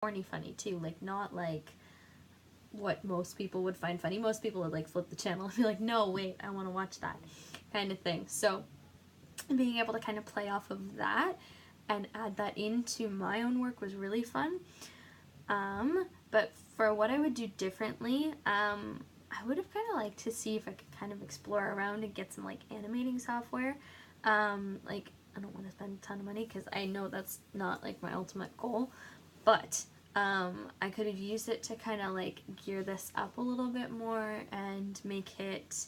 corny funny too, like not like what most people would find funny. Most people would like flip the channel and be like, no, wait, I want to watch that kind of thing. So being able to kind of play off of that and add that into my own work was really fun. But for what I would do differently, I would have kind of liked to see if I could kind of explore around and get some like animating software. Like, I don't want to spend a ton of money because I know that's not like my ultimate goal, but I could have used it to kind of like gear this up a little bit more and make it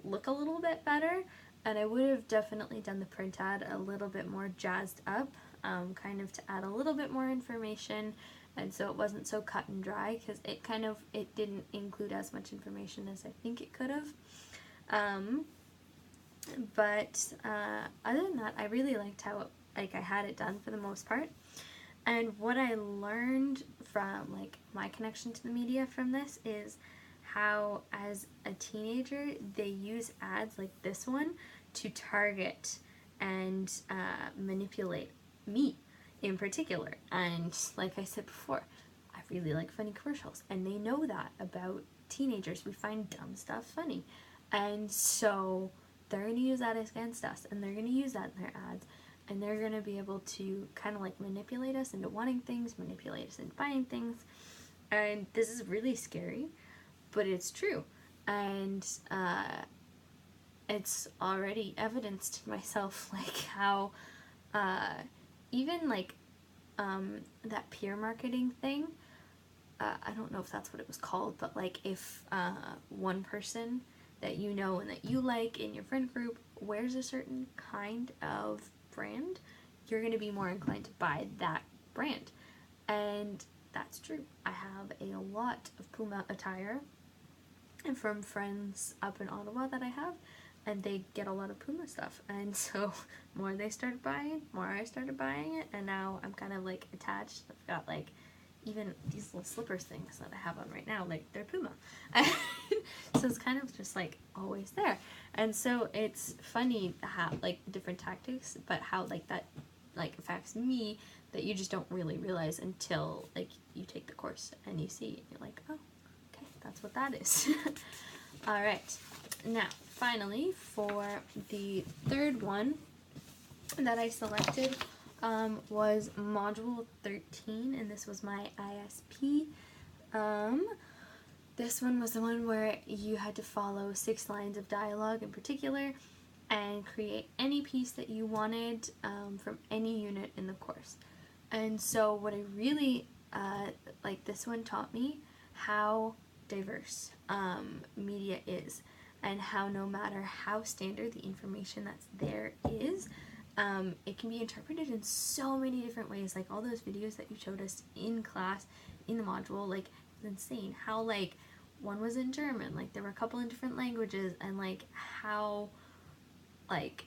look a little bit better. And I would have definitely done the print ad a little bit more jazzed up, kind of to add a little bit more information, and so it wasn't so cut and dry, because it didn't include as much information as I think it could have. But other than that, I really liked how I had it done for the most part. And what I learned from like my connection to the media from this is how, as a teenager, they use ads like this one to target and manipulate me in particular. And like I said before, I really like funny commercials, and they know that about teenagers. We find dumb stuff funny, and so they're going to use that against us, and they're going to use that in their ads, and they're going to be able to kind of like manipulate us into wanting things, manipulate us into buying things. And this is really scary, but it's true. And it's already evidenced to myself like how even like that peer marketing thing, I don't know if that's what it was called, but like if one person that you know and that you like in your friend group wears a certain kind of brand, you're going to be more inclined to buy that brand. And that's true. I have a lot of Puma attire and from friends up in Ottawa that I have, and they get a lot of Puma stuff, and so more they started buying, more I started buying it, and now I'm kind of like attached. I've got like even these little slippers things that I have on right now, like they're Puma. So it's kind of just like always there. And so it's funny how like different tactics, but how like that like affects me, that you just don't really realize until like you take the course and you see, and you're like, oh, okay, that's what that is. All right, now finally for the third one that I selected was module 13, and this was my ISP. This one was the one where you had to follow 6 lines of dialogue in particular and create any piece that you wanted from any unit in the course. And so what I really like, this one taught me how diverse media is, and how no matter how standard the information that's there is, it can be interpreted in so many different ways. Like all those videos that you showed us in class, in the module, like it's insane how like one was in German, like there were a couple in different languages, and like how like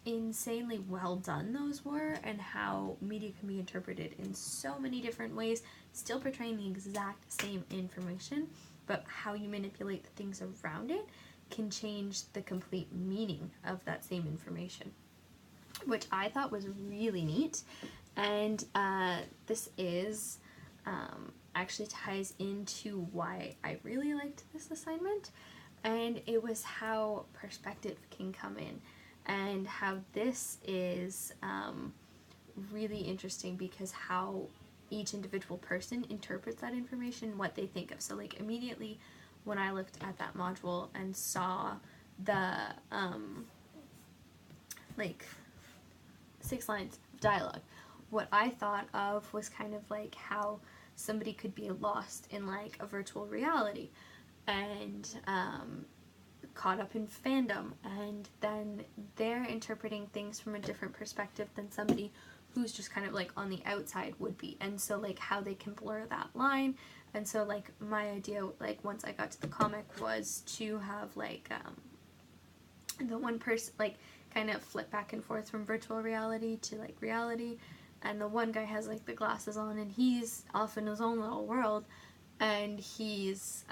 insanely well done those were, and how media can be interpreted in so many different ways, still portraying the exact same information, but how you manipulate the things around it can change the complete meaning of that same information, which I thought was really neat. And this is actually ties into why I really liked this assignment, and it was how perspective can come in, and how this is really interesting because how each individual person interprets that information, what they think of. So like immediately when I looked at that module and saw the like 6 lines of dialogue, what I thought of was kind of like how somebody could be lost in like a virtual reality and caught up in fandom, and then they're interpreting things from a different perspective than somebody who's just kind of like on the outside would be, and so like how they can blur that line. And so like my idea, like once I got to the comic, was to have like the one person like kind of flip back and forth from virtual reality to like reality, and the one guy has like the glasses on and he's off in his own little world, and he's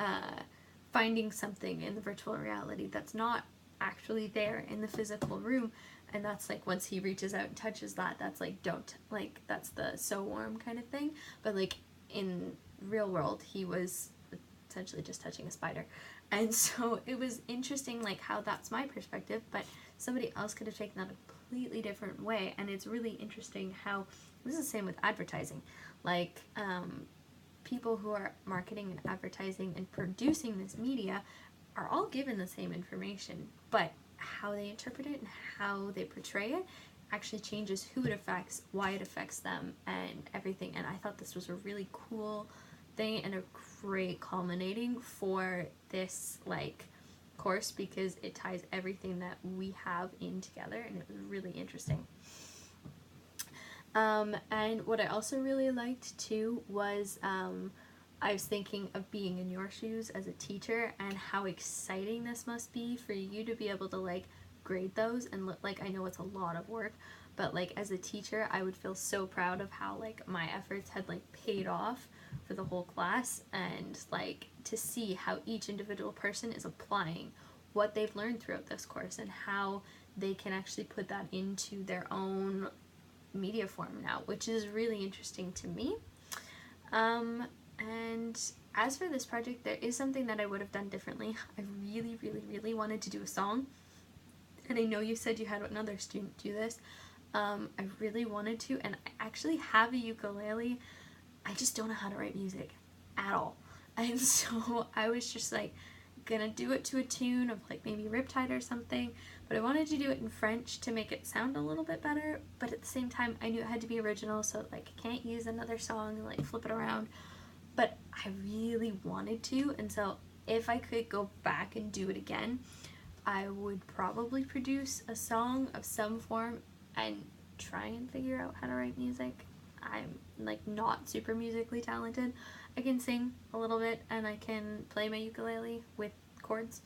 finding something in the virtual reality that's not actually there in the physical room. And that's like once he reaches out and touches that, that's like don't, like that's the so warm kind of thing. But like in real world he was essentially just touching a spider. And so it was interesting, like, how that's my perspective, but somebody else could have taken that a completely different way. And it's really interesting how this is the same with advertising. Like, people who are marketing and advertising and producing this media are all given the same information, but how they interpret it and how they portray it actually changes who it affects, why it affects them, and everything. And I thought this was a really cool thing and a great culminating for this, like, course, because it ties everything that we have in together, and it was really interesting. And what I also really liked too was I was thinking of being in your shoes as a teacher and how exciting this must be for you to be able to, like, grade those. And like, I know it's a lot of work, but like as a teacher I would feel so proud of how, like, my efforts had, like, paid off for the whole class, and like to see how each individual person is applying what they've learned throughout this course and how they can actually put that into their own media form now, which is really interesting to me. And as for this project, there is something that I would have done differently. I really wanted to do a song, and I know you said you had another student do this. I really wanted to, and I actually have a ukulele. I just don't know how to write music at all. And so I was just like gonna do it to a tune of like maybe Riptide or something, but I wanted to do it in French to make it sound a little bit better, but at the same time I knew it had to be original, so like I can't use another song and like flip it around, but I really wanted to. And so if I could go back and do it again, I would probably produce a song of some form and try and figure out how to write music. I'm like not super musically talented. I can sing a little bit and I can play my ukulele with chords,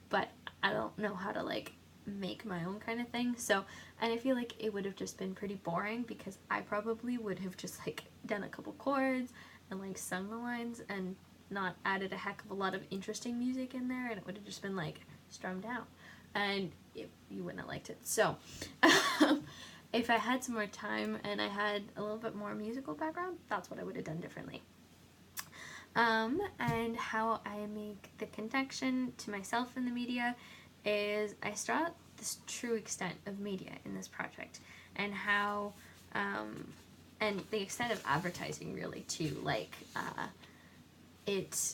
but I don't know how to like make my own kind of thing. So, and I feel like it would have just been pretty boring because I probably would have just like done a couple chords and like sung the lines and not added a heck of a lot of interesting music in there, and it would have just been like strummed out, and you wouldn't have liked it. So if I had some more time and I had a little bit more musical background, that's what I would have done differently. And how I make the connection to myself in the media is I saw this true extent of media in this project, and how and the extent of advertising really too. Like it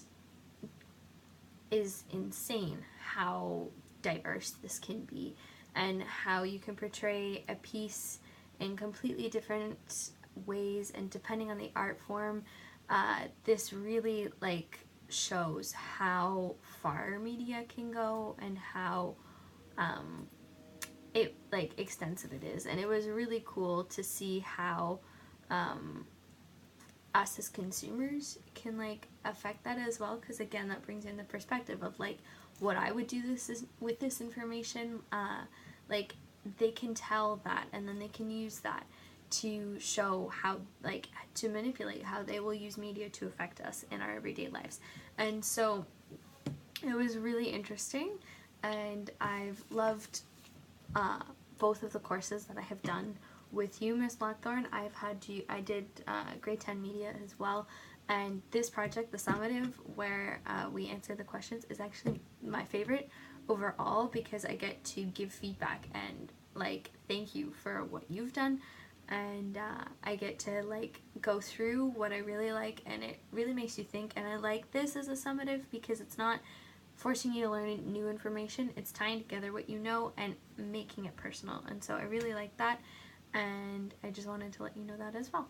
is insane how diverse this can be, and how you can portray a piece in completely different ways, and depending on the art form, this really like shows how far media can go and how it like extensive it is. And it was really cool to see how us as consumers can like affect that as well, because again that brings in the perspective of like what I would do with this information. Like they can tell that, and then they can use that to show how, like, to manipulate how they will use media to affect us in our everyday lives. And so it was really interesting, and I've loved both of the courses that I have done with you, Miss Blackthorn. I did grade 10 media as well, and this project, the Summative, where we answer the questions, is actually my favorite overall, because I get to give feedback and like thank you for what you've done, and I get to like go through what I really like, and it really makes you think. And I like this as a summative because it's not forcing you to learn new information, it's tying together what you know and making it personal. And so I really like that, and I just wanted to let you know that as well.